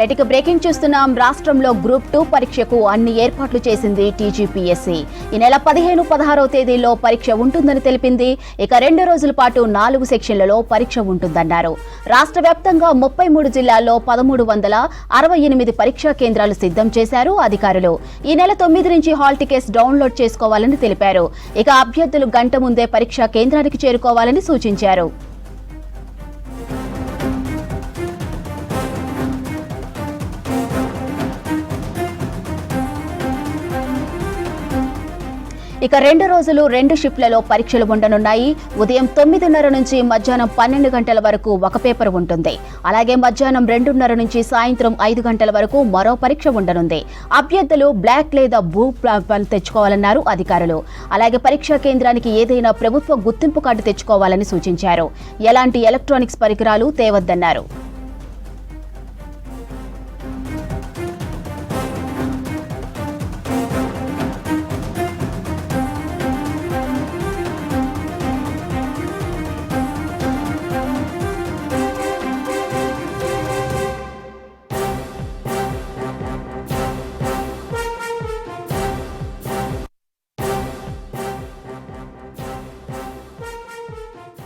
Right, ఇక breaking చూస్తున్నాం. రాష్ట్రంలో గ్రూప్ 2 పరీక్షకు అన్ని ఏర్పాట్లు చేసింది టీజీపీఎస్సీ. ఈ నెల 15, 16వ తేదీల్లో పరీక్ష ఉంటుందని తెలిపింది. ఇక 2 రోజుల పాటు 4 సెక్షన్లలో పరీక్ష ఉంటుందన్నారు. రాష్ట్ర వ్యాప్తంగా 33 జిల్లాల్లో 1368 పరీక్షా కేంద్రాలు సిద్ధం చేశారు అధికారులు. ఈ నెల 9 నుంచి హాల్ టికెట్స్ డౌన్లోడ్ చేసుకోవాలని తెలిపారు. ఇక అభ్యర్థులు గంట ముందే పరీక్షా కేంద్రానికి చేరుకోవాలని సూచించారు. ఇక 2 రోజులు 2 షిఫ్ట్లలో పరీక్షలు ఉండనున్నాయి. ఉదయం 9:30 నుంచి మధ్యాహ్నం 12 గంటల వరకు ఒక పేపర్ ఉంటుంది. అలాగే మధ్యాహ్నం 2:30 నుంచి సాయంత్రం 5 గంటల వరకు మరో పరీక్ష ఉండనుంది. అభ్యర్థులు బ్లాక్ లేదా బ్లూ పేపర్లు తెచ్చుకోవాలన్నారు అధికారులు. అలాగే పరీక్షా కేంద్రానికి ఏదైనా ప్రభుత్వ గుర్తింపు కార్డు తెచ్చుకోవాలని సూచించారు. ఎలాంటి ఎలక్ట్రానిక్స్ పరికరాలు తేవద్దన్నారు.